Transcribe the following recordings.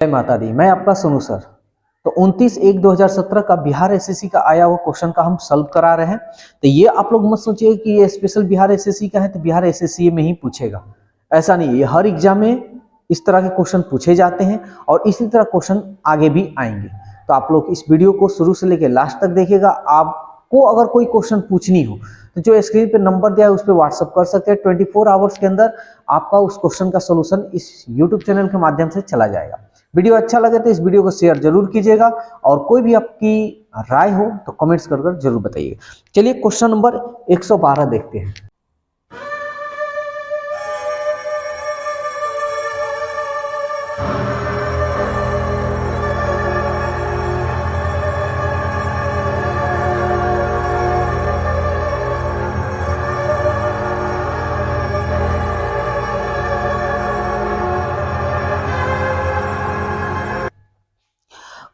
जय माता दी। मैं आपका सोनू सर। तो 29/1/2017 का बिहार एसएससी का आया हुआ क्वेश्चन का हम सॉल्व करा रहे हैं। तो ये आप लोग मत सोचिए कि ये स्पेशल बिहार एसएससी का है तो बिहार एसएससी में ही पूछेगा, ऐसा नहीं। ये हर एग्जाम में इस तरह के क्वेश्चन पूछे जाते हैं और इसी तरह क्वेश्चन आगे भी आएंगे। तो आप लोग इस वीडियो को शुरू से लेकर लास्ट तक देखिएगा। आपको अगर कोई क्वेश्चन पूछनी हो तो जो स्क्रीन पे नंबर दिया है उस पर व्हाट्सअप कर सकते हैं। 24 आवर्स के अंदर आपका उस क्वेश्चन का सोल्यूशन इस यूट्यूब चैनल के माध्यम से चला जाएगा। वीडियो अच्छा लगे तो इस वीडियो को शेयर जरूर कीजिएगा और कोई भी आपकी राय हो तो कमेंट्स कर जरूर बताइएगा। चलिए क्वेश्चन नंबर 112 देखते हैं।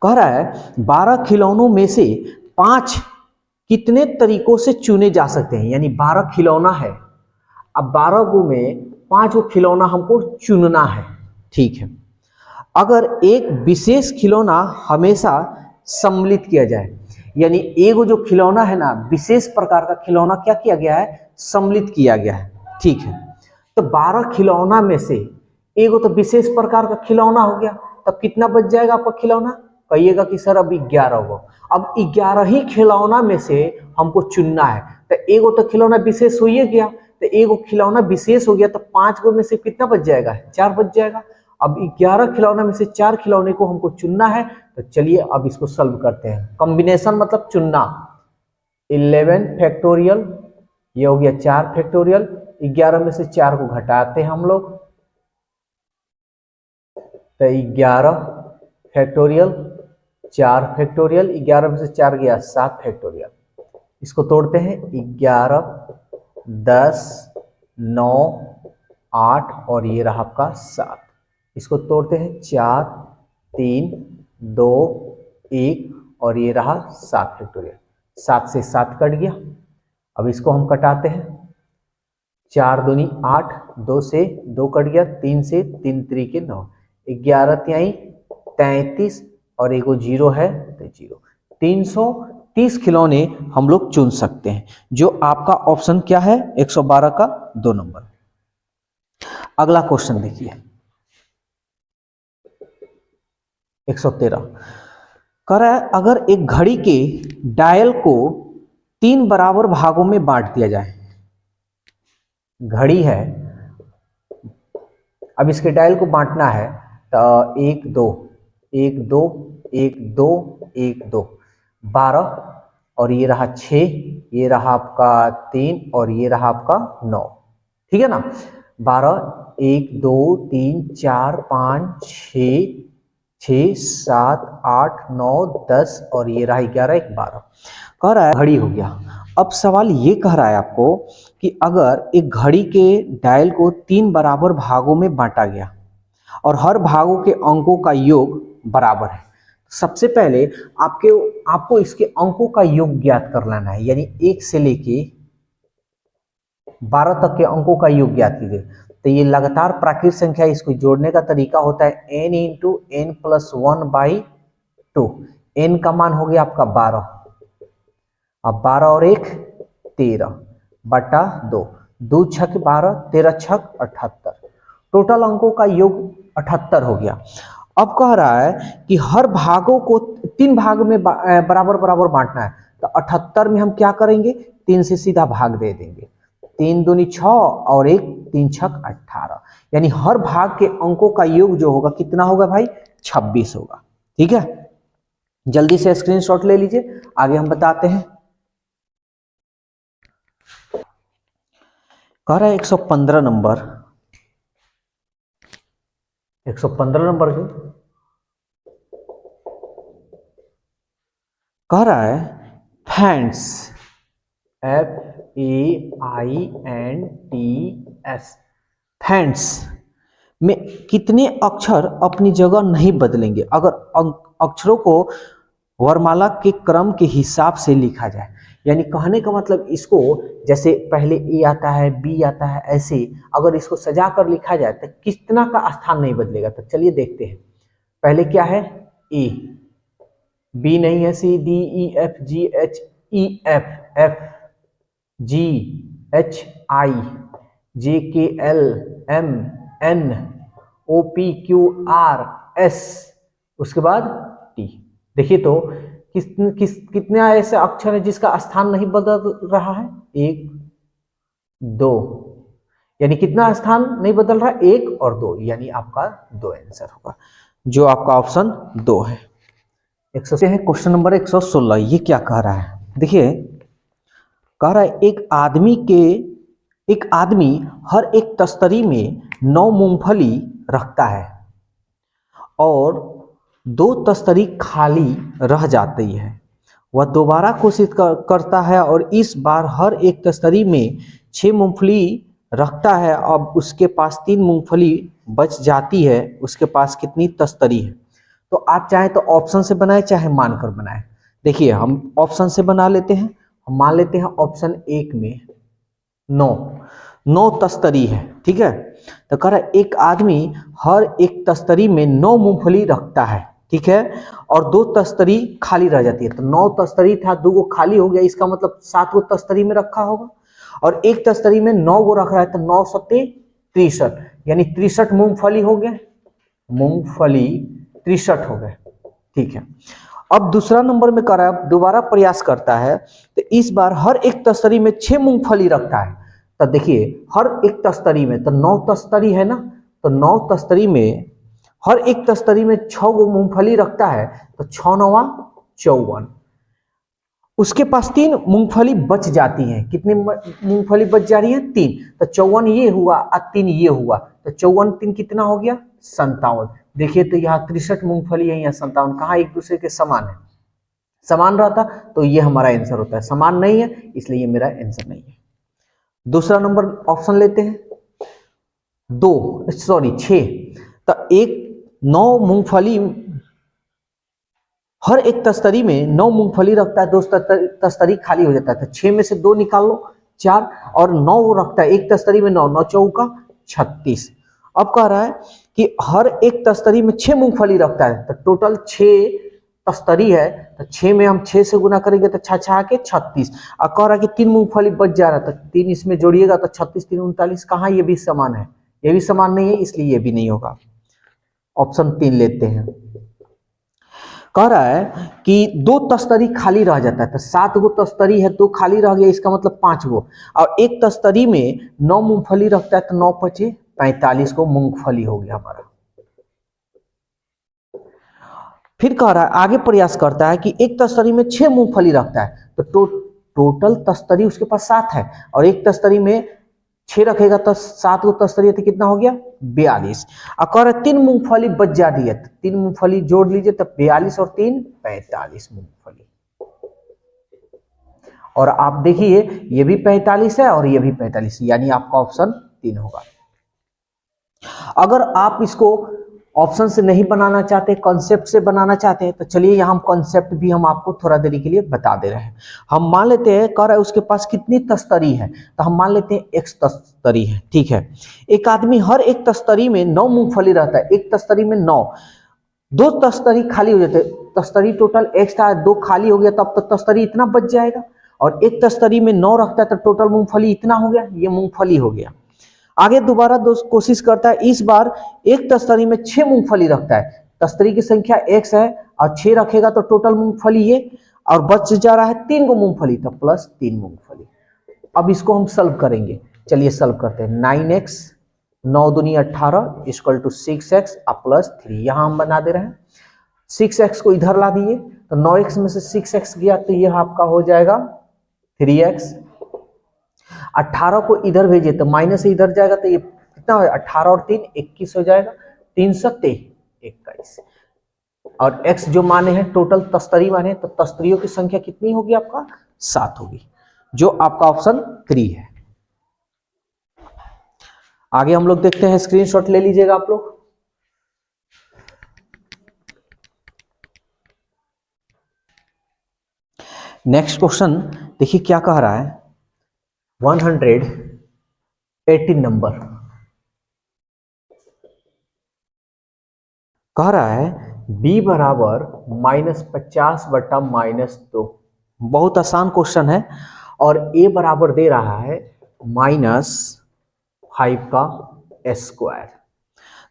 कह रहा है 12 खिलौनों में से 5 कितने तरीकों से चुने जा सकते हैं। यानी 12 खिलौना है, अब 12 गो में 5 गो खिलौना हमको चुनना है। ठीक है, अगर एक विशेष खिलौना हमेशा सम्मिलित किया जाए, यानी एगो जो खिलौना है ना, विशेष प्रकार का खिलौना क्या किया गया है, सम्मिलित किया गया है। ठीक है, तो 12 खिलौना में से एगो तो विशेष प्रकार का खिलौना हो गया, तब कितना बच जाएगा आपका खिलौना? कहिएगा कि सर अब 11 गो। अब 11 ही खिलौना में से हमको चुनना है, तो एगो तो खिलौना विशेष हो ही गया, तो एगो खिलौना विशेष हो गया तो 5 गो में से कितना बच जाएगा? 4 बच जाएगा। अब 11 खिलौना में से 4 खिलौने को हमको चुनना है, तो चलिए अब इसको सॉल्व करते हैं। कॉम्बिनेशन मतलब चुनना। 11 फैक्टोरियल, ये हो गया 4 फैक्टोरियल। 11 में से 4 को घटाते हैं हम लोग, तो 11 फैक्टोरियल 4 फैक्टोरियल। 11 में से 4 गया 7 फैक्टोरियल। इसको तोड़ते हैं, 11 10 9 8 और ये रहा आपका 7। इसको तोड़ते हैं, 4 3 2 1 और ये रहा 7 फैक्टोरियल। 7 से 7 कट गया। अब इसको हम कटाते हैं, 4 दूनी 8, 2 से 2 कट गया, 3 से 3 त्रिके 9, 11 तिहाई 33 और एगो 0 है तो 0। 330 खिलौने हम लोग चुन सकते हैं, जो आपका ऑप्शन क्या है? 112 का 2 नंबर। अगला क्वेश्चन देखिए, 113 कह रहा है अगर एक घड़ी के डायल को 3 बराबर भागों में बांट दिया जाए। घड़ी है, अब इसके डायल को बांटना है, तो 1 2 1 2 1 2 1 2 12 और ये रहा 6, ये रहा आपका 3 और ये रहा आपका 9। ठीक है ना? 12 1 2 3 4 5 6 7 8 9 10 और ये रहा 11 1 12। कह रहा है घड़ी हो गया। अब सवाल ये कह रहा है आपको कि अगर एक घड़ी के डायल को 3 बराबर भागों में बांटा गया और हर भागों के अंकों का योग बराबर है, सबसे पहले आपको इसके अंकों का योग ज्ञात कर लेना है। यानी 1 से लेके 12 तक के अंकों का योग ज्ञात कीजिए। तो ये लगातार प्राकृत संख्या, इसको जोड़ने का तरीका होता है n into n plus 1/2। n का मान हो गया आपका 12। अब 12 और 1 13 बटा 2, 2 छक 12, 13 छक 78। टोटल अंकों का योग 78 हो गया। अब कह रहा है कि हर भागों को 3 भाग में बराबर बराबर बांटना है, तो 78 में हम क्या करेंगे? 3 से सीधा भाग दे देंगे। 3 दूनी 6 और 1 3 छक 18। यानी हर भाग के अंकों का योग जो होगा कितना होगा भाई? 26 होगा। ठीक है, जल्दी से स्क्रीनशॉट ले लीजिए, आगे हम बताते हैं। कह रहा है 115 नंबर, 115 नंबर के कह रहा है फैंट्स, FAINTS, फैंट्स में कितने अक्षर अपनी जगह नहीं बदलेंगे अगर अक्षरों को वर्णमाला के क्रम के हिसाब से लिखा जाए। यानी कहने का मतलब, इसको जैसे पहले ए आता है, बी आता है, ऐसे अगर इसको सजा कर लिखा जाए तो कितना का स्थान नहीं बदलेगा। तो चलिए देखते हैं। पहले क्या है ए, बी नहीं है, C D E F G H E F, F G H I J K L M N O P Q R S, उसके बाद टी। देखिए तो कितने ऐसे अक्षर है जिसका स्थान नहीं बदल रहा है, एक दो, यानी कितना स्थान नहीं बदल रहा, एक और दो, यानी आपका दो आंसर होगा, जो आपका ऑप्शन दो है। है क्वेश्चन नंबर 116। ये क्या कह रहा है, देखिए कह रहा है एक आदमी हर एक तस्तरी में 9 मूंगफली रखता है और 2 तस्तरी खाली रह जाती है। वह दोबारा कोशिश करता है और इस बार हर एक तस्तरी में 6 मूंगफली रखता है। अब उसके पास 3 मूंगफली बच जाती है, उसके पास कितनी तस्तरी है? तो आप चाहे तो ऑप्शन से बनाए चाहे मानकर बनाए। देखिए हम ऑप्शन से बना लेते हैं, हम मान लेते हैं ऑप्शन 1 में 9 तस्तरी है, ठीक है। तो कह रहा है एक आदमी हर एक तस्तरी में 9 मूंगफली रखता है, ठीक है, और 2 तस्तरी खाली रह जाती है। तो 9 तस्तरी था, 2 खाली हो गया, इसका मतलब 7 गो तस्तरी में रखा होगा, और एक तस्तरी में 9 गो रख रहा है, तो 9 सत्ते 63, यानी 63 मूंगफली हो गए, मूंगफली 63 हो गए, ठीक है। अब दूसरा नंबर में कर रहा है, दोबारा प्रयास करता है, तो इस बार हर एक तस्तरी में 6 मूंगफली रखता है। तो देखिए हर एक तस्तरी में, तो 9 तस्तरी है ना, तो 9 तस्तरी में हर एक तस्तरी में 6 गो मूंगफली रखता है, तो 6 9 54, उसके पास 3 मूंगफली बच जाती हैं। कितनी मूंगफली बच जा रही है? 3, तो 54 ये हुआ और 3 ये हुआ, तो 54 3 कितना हो गया? 57। देखिए तो यहाँ 63 मूंगफली है, यहाँ 57, कहाँ एक दूसरे के समान है, समान रहता तो ये हमारा आंसर होता है, समान नहीं है इसलिए ये मेरा आंसर नहीं है। दूसरा नंबर ऑप्शन लेते हैं, 6, तो 9 मूंगफली, हर एक तस्तरी में 9 मूंगफली रखता है, 2 तस्तरी खाली हो जाता है, तो 6 में से 2 निकाल लो 4, और 9 रखता है एक तस्तरी में, 9 9 चौका 36। अब कह रहा है कि हर एक तस्तरी में 6 मूंगफली रखता है, तो टोटल 6 तस्तरी है, तो 6 में हम 6 से गुना करेंगे तो 6 6 के 36, और कह रहा है कि 3 मूंगफली बच जा रहा है, तो 3 इसमें जोड़िएगा तो 36 3 39, कहाँ ये भी समान है, ये भी समान नहीं है, इसलिए ये भी नहीं होगा। ऑप्शन 3 लेते हैं। कह रहा है कि 2 तस्तरी खाली रह जाता है, तो 7 गो तस्तरी है, 2 खाली रह गया, इसका मतलब 5 गो, और एक तस्तरी में 9 मूंगफली रखता है, तो 9 5 45 को मूंगफली हो गया हमारा। फिर कह रहा है आगे प्रयास करता है कि एक तस्तरी में 6 मूंगफली रखता है, तो टोटल तस्तरी उसके पास 7 है, और एक तस्तरी में 6 रखेगा तो 7 गो तस्तरी है, तो कितना हो गया? 42। और कह रहा है 3 मूंगफली बच जा रही है, तो 3 मूंगफली जोड़ लीजिए, तो 42 और 3 45 मूंगफली। और आप देखिए ये भी 45 है और ये भी 45, यानी आपका ऑप्शन 3 होगा। अगर आप इसको ऑप्शन से नहीं बनाना चाहते, कॉन्सेप्ट से बनाना चाहते हैं, तो चलिए यहाँ कॉन्सेप्ट भी हम आपको थोड़ा देरी के लिए बता दे रहे हैं। हम मान लेते हैं, कह रहा है उसके पास कितनी तस्तरी है, तो हम मान लेते हैं x तस्तरी है, ठीक है। एक आदमी हर एक तस्तरी में 9 मूंगफली रहता है, एक तस्तरी में 9, 2 तस्तरी खाली हो जाते, तस्तरी टोटल x था, 2 खाली हो गया, तब तो तस्तरी इतना बच जाएगा, और एक तस्तरी में 9 रखता है, तो टोटल मूंगफली इतना हो गया, ये मूंगफली हो गया। आगे दोबारा कोशिश करता है, इस बार एक तस्तरी में 6 मूंगफली रखता है, तस्तरी की संख्या x है और 6 रखेगा तो टोटल मूंगफली ये, और बच जा रहा है 3 को मूंगफली, तो प्लस 3 मूंगफली। अब इसको हम सॉल्व करेंगे, चलिए सॉल्व करते हैं। 9x 9 दूनी 18 इक्वल टू 6x प्लस 3, यहां हम बना दे रहे हैं। 6x को इधर ला दिए, तो 9x में से 6x गया, तो यह आपका हो जाएगा 3x। 18 को इधर भेजिए, तो माइनस से इधर जाएगा, तो ये कितना हो, 18 और 3 21 हो जाएगा, 3 7 21। और x जो माने हैं टोटल तस्तरी माने, तो तस्तरियों की संख्या कितनी होगी आपका? 7 होगी, जो आपका ऑप्शन 3 है। आगे हम लोग देखते हैं, स्क्रीनशॉट ले लीजिएगा आप लोग। नेक्स्ट क्वेश्चन देखिए क्या कह रहा है, 118 नंबर कह रहा है b बराबर -50/-2। बहुत आसान क्वेश्चन है। और a बराबर दे रहा है -5 का²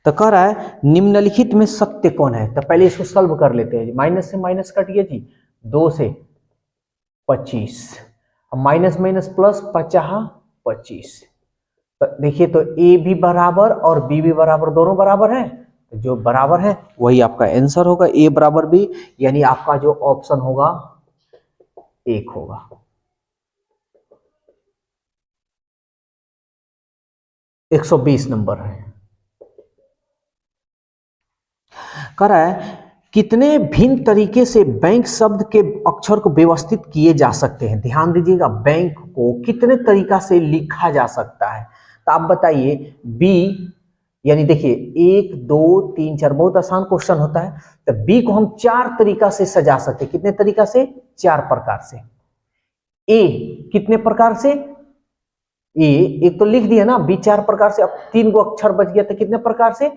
तो कह रहा है निम्नलिखित में सत्य कौन है। तो पहले इसको सॉल्व कर लेते हैं। माइनस से माइनस कट गया जी, 2 से 25, अब माइनस माइनस प्लस 50/25। तो देखिए तो ए भी बराबर और बी भी बराबर, दोनों बराबर है। तो जो बराबर है वही आपका आंसर होगा, ए बराबर बी, यानी आपका जो ऑप्शन होगा 1 होगा। एक 120 नंबर है। कह रहा है कितने भिन्न तरीके से बैंक शब्द के अक्षर को व्यवस्थित किए जा सकते हैं। ध्यान दीजिएगा, बैंक को कितने तरीका से लिखा जा सकता है। तो आप बताइए बी, यानी देखिए 1 2 3 4, बहुत आसान क्वेश्चन होता है। तो बी को हम 4 तरीका से सजा सकते हैं। कितने तरीका से? 4 प्रकार से। ए कितने प्रकार से? ए एक तो लिख दिया ना, बी 4 प्रकार से। अब 3 गो अक्षर बच गया, तो कितने प्रकार से?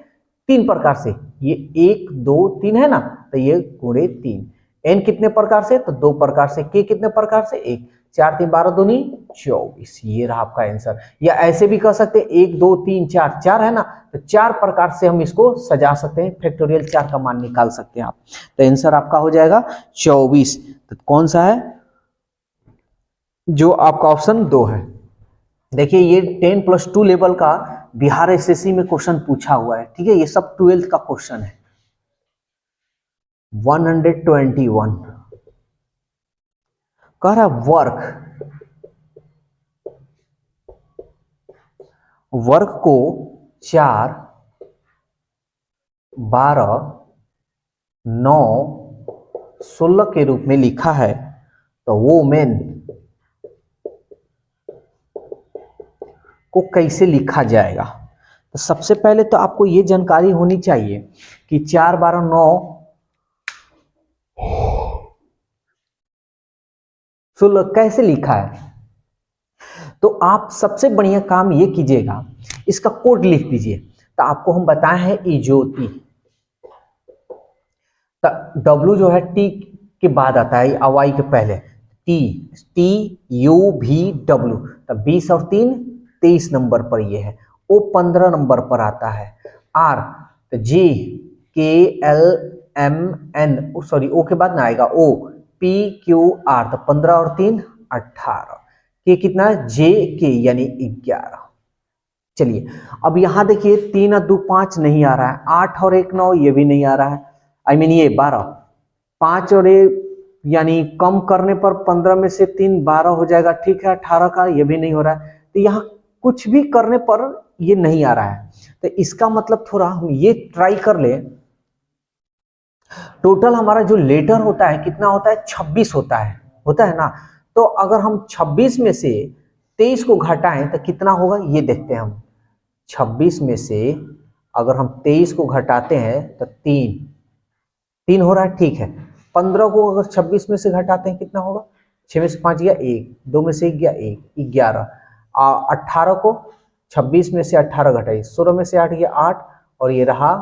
3 प्रकार से। ये 1 2 3 है ना, तो ये गुणे 3। एन कितने प्रकार से? तो 2 प्रकार से। के कितने प्रकार से? 1। 4 3 12 दूनी 24। ये रहा आपका आंसर। या ऐसे भी कह सकते हैं 1 2 3 4, 4 है ना, तो 4 प्रकार से हम इसको सजा सकते हैं। फैक्टोरियल 4 का मान निकाल सकते हैं आप। तो आंसर आपका हो जाएगा 24। तो कौन सा है? जो आपका ऑप्शन 2 है। देखिए ये 10+2 लेवल का बिहार एसएससी में क्वेश्चन पूछा हुआ है। ठीक है, ये सब 12th का क्वेश्चन है। 121 कह रहा वर्क को 4 12 9 16 के रूप में लिखा है, तो वोमेन को कैसे लिखा जाएगा। तो सबसे पहले तो आपको ये जानकारी होनी चाहिए कि 4 12 9 16 कैसे लिखा है। तो आप सबसे बढ़िया काम ये कीजिएगा, इसका कोड लिख दीजिए। तो आपको हम बताए हैं इजोती। तो डब्लू जो है टी के बाद आता है, अवाई के पहले। टी TUVW, तो 20 और 3 23 नंबर पर ये है। ओ 15 नंबर पर आता है। आर तो JKLMN, सॉरी ओ के बाद ना आएगा, OPQR, तो 15 और 3 18। के कितना है? JK यानी 11। चलिए अब यहां देखिए 3 और 2 5 नहीं आ रहा है, 8 और 1 9 ये भी नहीं आ रहा है। ये 12, 5 और 1 यानी कम करने पर 15 में से 3 12 हो जाएगा। ठीक है, 18 का ये भी नहीं हो रहा है। तो यहाँ कुछ भी करने पर ये नहीं आ रहा है। तो इसका मतलब थोड़ा हम ये ट्राई कर ले। टोटल हमारा जो लेटर होता है कितना होता है? 26 होता है ना। तो अगर हम 26 में से 23 को घटाएं तो कितना होगा ये देखते हैं हम। 26 में से अगर हम 23 को घटाते हैं तो 3 हो रहा है। ठीक है, 15 को अगर 26 में से घटाते हैं कितना होगा? 6 में से 5 गया 1, 2 में से 1 गया 1, 11। 18 को 26 में से 18 घटाइए, 16 में से 8 गया 8, और ये रहा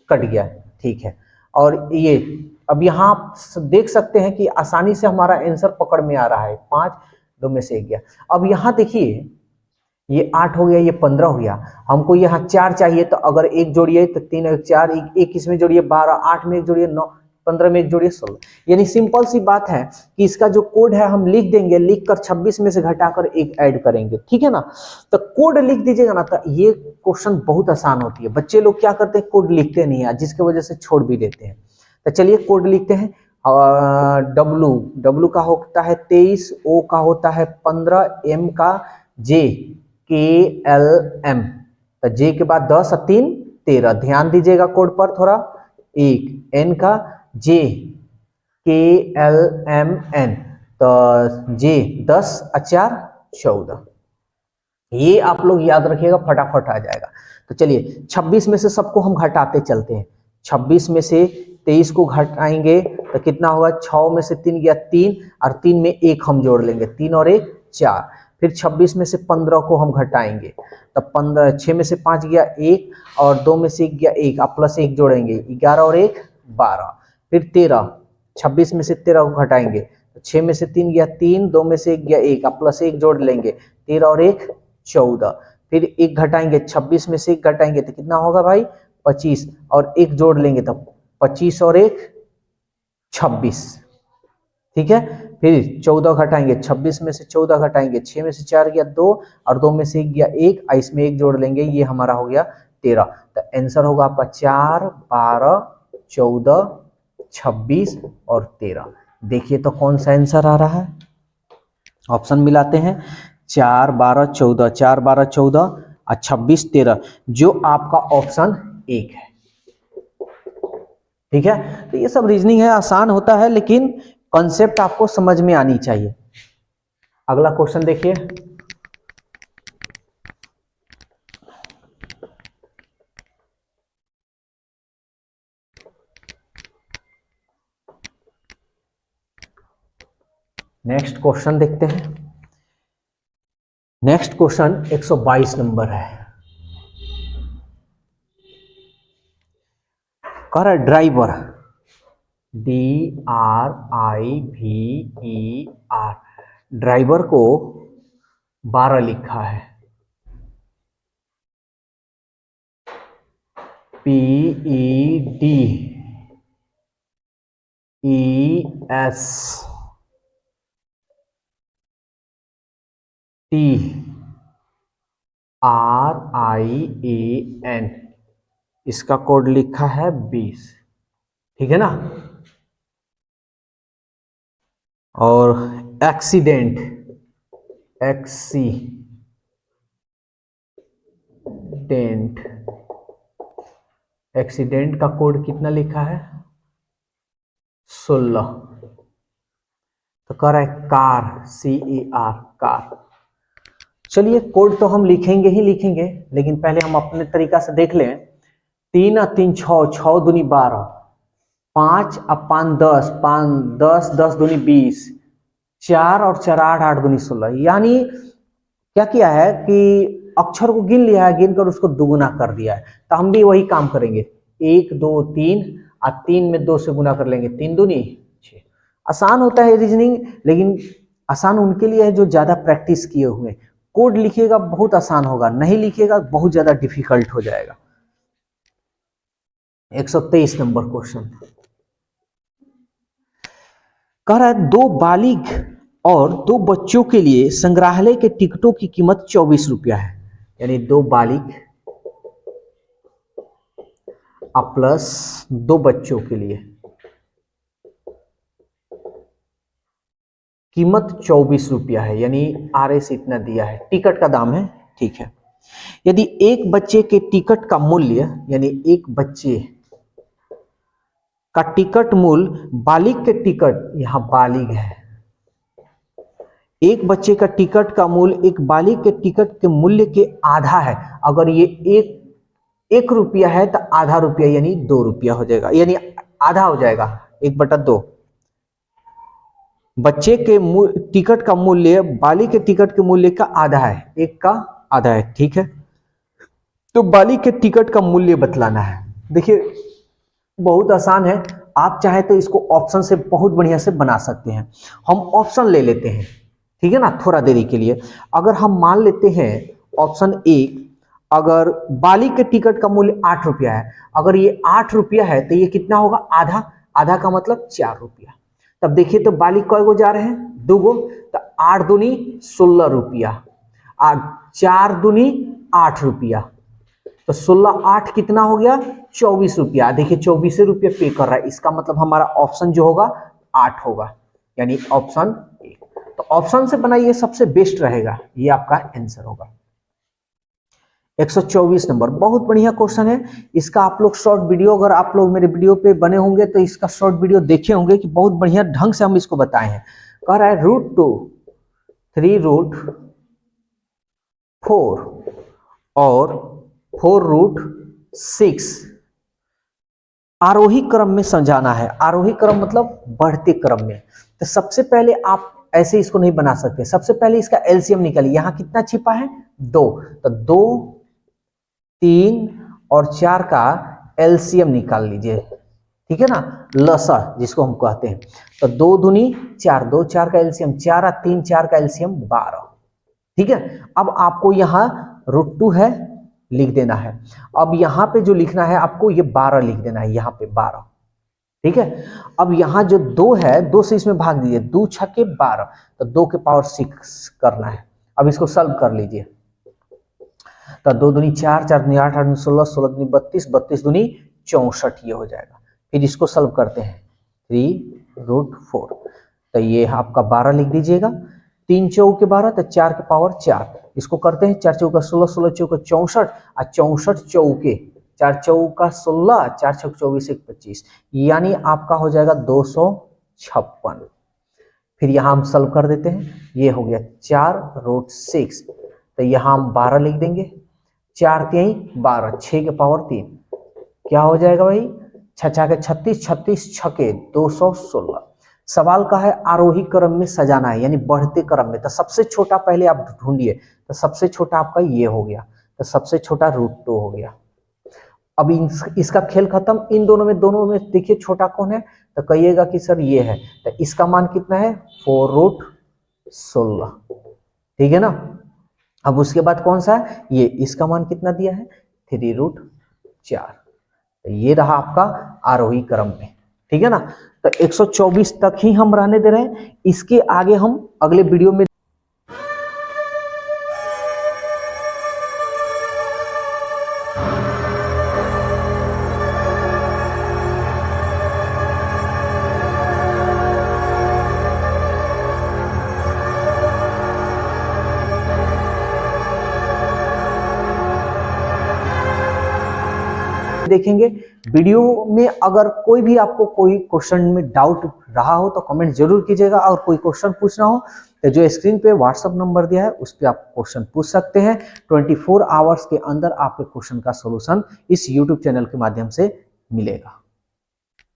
कट गया। ठीक है, और ये अब यहाँ देख सकते हैं कि आसानी से हमारा आंसर पकड़ में आ रहा है। 5, 2 में से 1 गया। अब यहाँ देखिए ये 8 हो गया, ये 15 हो गया। हमको यहाँ 4 चाहिए, तो अगर 1 जोड़िए तो 3 1 4, 1 इसमें जोड़िए 12, 8 में 1 जोड़िए 9, 15 में 1 जोड़िए 16। यानी सिंपल सी बात है कि इसका जो कोड है हम लिख देंगे, लिखकर 26 में से घटाकर 1 ऐड करेंगे। ठीक है ना, तो कोड लिख दीजिएगा ना, तो ये क्वेश्चन बहुत आसान होती है। बच्चे लोग क्या करते हैं, कोड लिखते नहीं है, जिसकी वजह से छोड़ भी देते हैं। तो चलिए कोड लिखते हैं। डब्लू का होता है 23, ओ का होता है 15, एम का JKLM, तो जे के बाद 10 और 3 13। ध्यान दीजिएगा कोड पर थोड़ा। 1 एन का JKLMN, तो जे 10 और 4 14। ये आप लोग याद रखिएगा, फटाफट आ जाएगा। तो चलिए 26 में से सबको हम घटाते चलते हैं। 26 में से 23 को घटाएंगे तो कितना होगा? 6 में से 3 गया 3, और 3 में 1 हम जोड़ लेंगे, 3 और 1 4। फिर 26 में से 15 को हम घटाएंगे, तो 15, 6 में से 5 गया 1, और 2 में से 1 गया 1, आप प्लस 1 जोड़ेंगे, 11 और 1 12, फिर 13, 26 में से 13 को घटाएंगे तो 6 में से 3 गया 3, 2 में से 1 गया 1, अब प्लस 1 जोड़ लेंगे, 13 और 1 14, फिर 1 घटाएंगे, 26 में से 1 घटाएंगे तो कितना होगा भाई 25, और 1 जोड़ लेंगे तो 25 और 1 26, ठीक है। फिर 14 घटाएंगे, 26 में से 14 घटाएंगे, 6 में से 4 गया 2, और 2 में से 1 गया 1, इसमें 1 जोड़ लेंगे, ये हमारा हो गया 13। तो आंसर होगा आपका 4, 12, 14, 26 और 13। देखिए तो कौन सा आंसर आ रहा है, ऑप्शन मिलाते हैं, 4, 12, 14, 4, 12, 14 और 26, 13, जो आपका ऑप्शन 1 है, ठीक है। तो ये सब रीजनिंग है, आसान होता है लेकिन कॉन्सेप्ट आपको समझ में आनी चाहिए। अगला क्वेश्चन देखिए, नेक्स्ट क्वेश्चन देखते हैं। नेक्स्ट क्वेश्चन 122 नंबर है, कह रहा है ड्राइवर, DRIVER, ड्राइवर को 12 लिखा है, PEDESTRIAN, इसका कोड लिखा है 20, ठीक है ना। और एक्सीडेंट, एक्सीडेंट का कोड कितना लिखा है 16। तो कह रहा है कार, CER, कार। चलिए कोड तो हम लिखेंगे ही लिखेंगे, लेकिन पहले हम अपने तरीका से देख लें। 3 और 3 6, 6 दूनी 12, 5 और 5 10, 5 10, 10 दूनी 20, 4 और 4 8, 8 दूनी 16। यानी क्या किया है कि अक्षर को गिन लिया है, गिन कर उसको दुगुना कर दिया है। तो हम भी वही काम करेंगे, 1 2 3 और 3 में 2 से गुना कर लेंगे, 3 दूनी 6। आसान होता है रीजनिंग, लेकिन आसान उनके लिए है जो ज्यादा प्रैक्टिस किए हुए। कोड लिखिएगा बहुत आसान होगा, नहीं लिखिएगा बहुत ज्यादा डिफिकल्ट हो जाएगा। 123 नंबर क्वेश्चन कह रहा है, 2 बालिग और 2 बच्चों के लिए संग्रहालय के टिकटों की कीमत 24 रुपया है। यानी 2 बालिग प्लस 2 बच्चों के लिए कीमत 24 रुपया है, यानी RS इतना दिया है, टिकट का दाम है, ठीक है। यदि एक बच्चे के टिकट का मूल्य, यानी एक बच्चे का टिकट मूल्य बालिग के टिकट, यहां बालिग है, एक बच्चे का टिकट का मूल्य एक बालिग के टिकट के मूल्य के आधा है। अगर ये 1 रुपया है तो आधा रुपया यानी 2 रुपया हो जाएगा, यानी आधा हो जाएगा, 1/2। बच्चे के टिकट का मूल्य बालिग के टिकट के मूल्य का आधा है, 1 का आधा है, ठीक है। तो बालिग के टिकट का मूल्य बतलाना है। देखिए बहुत आसान है, आप चाहे तो इसको ऑप्शन से बहुत बढ़िया से बना सकते हैं। हम ऑप्शन ले लेते हैं, ठीक है ना, थोड़ा देरी के लिए। अगर हम मान लेते हैं ऑप्शन 1, अगर बालिग के टिकट का मूल्य 8 रुपया है, अगर ये 8 रुपया है तो ये कितना होगा, आधा, आधा का मतलब 4 रुपया। तब देखिए तो बालिग कई गो जा रहे हैं, 2 गो, तो 8 दूनी 16 रुपया और 4 दूनी 8 रुपया, तो 16 8 कितना हो गया 24 रुपया। देखिए 24 रुपया पे कर रहा है, इसका मतलब हमारा ऑप्शन जो होगा 8 होगा, यानी ऑप्शन 1। तो ऑप्शन से बनाइए, सबसे बेस्ट रहेगा, ये आपका आंसर होगा। 124 नंबर बहुत बढ़िया क्वेश्चन है। इसका आप लोग शॉर्ट वीडियो, अगर आप लोग मेरे वीडियो पे बने होंगे तो इसका शॉर्ट वीडियो देखे होंगे कि बहुत बढ़िया ढंग से हम इसको बताए हैं। कह रहा है √2, 3√4 और 4√6 आरोही क्रम में समझाना है। आरोही क्रम मतलब बढ़ते क्रम में। तो सबसे पहले आप ऐसे इसको नहीं बना सकते, सबसे पहले इसका एलसीएम निकालिए। यहां कितना छिपा है 2, तो 2 3 और 4 का एलसीएम निकाल लीजिए। ठीक है ना, लसा जिसको हम कहते हैं। तो 2 दूनी 4, 2 4 का एलसीएम 4 और 3 4 का एलसीएम 12। ठीक है, अब आपको यहाँ √2 है लिख देना है। अब यहाँ पे जो लिखना है आपको ये 12 लिख देना है, यहाँ पे 12। ठीक है, अब यहाँ जो 2 है 2 से इसमें भाग दीजिए, 2 छके 12, तो 2 के पावर 6 करना है। अब इसको सॉल्व कर लीजिए, तो 2 दूनी 4, 4 दूनी 8, 8 दूनी 16, 16 दूनी 32, 32 दूनी 64 ये हो जाएगा। फिर इसको सॉल्व करते हैं, 3√4, तो ये आपका 12 लिख दीजिएगा। 3 चौके 12, तो 4 के पावर 4। इसको करते हैं, 4 चौका 16, 16 चौका 64, और 64 चौके, 4 चौका 16, 4 चौक 24, 1 25, यानी आपका हो जाएगा 256। फिर यहाँ हम सॉल्व कर देते हैं, ये हो गया 4√6, तो यहाँ हम 12 लिख देंगे। 4 3 12, 6 के पावर 3, क्या हो जाएगा भाई, 6 के 36, 36 छके 216। सवाल का है आरोही क्रम में सजाना है, यानी बढ़ते क्रम में। तो सबसे छोटा पहले आप ढूंढिए, तो सबसे छोटा आपका ये हो गया, तो सबसे छोटा √2 हो गया। अब इसका खेल खत्म, इन दोनों में देखिए छोटा कौन है, तो कहिएगा कि सर ये है, तो इसका मान कितना है 4√16। ठीक है ना। अब उसके बाद कौन सा है, ये इसका मान कितना दिया है 3√4। तो ये रहा आपका आरोही क्रम में। ठीक है ना, तो 124 तक ही हम रहने दे रहे हैं, इसके आगे हम अगले वीडियो में देखेंगे। वीडियो में अगर कोई भी आपको कोई क्वेश्चन में डाउट रहा हो तो कमेंट जरूर कीजिएगा, और कोई क्वेश्चन पूछना हो तो जो स्क्रीन पे व्हाट्सएप नंबर दिया है उस पर आप क्वेश्चन पूछ सकते हैं। 24 आवर्स के अंदर आपके क्वेश्चन का सॉल्यूशन इस यूट्यूब चैनल के माध्यम से मिलेगा।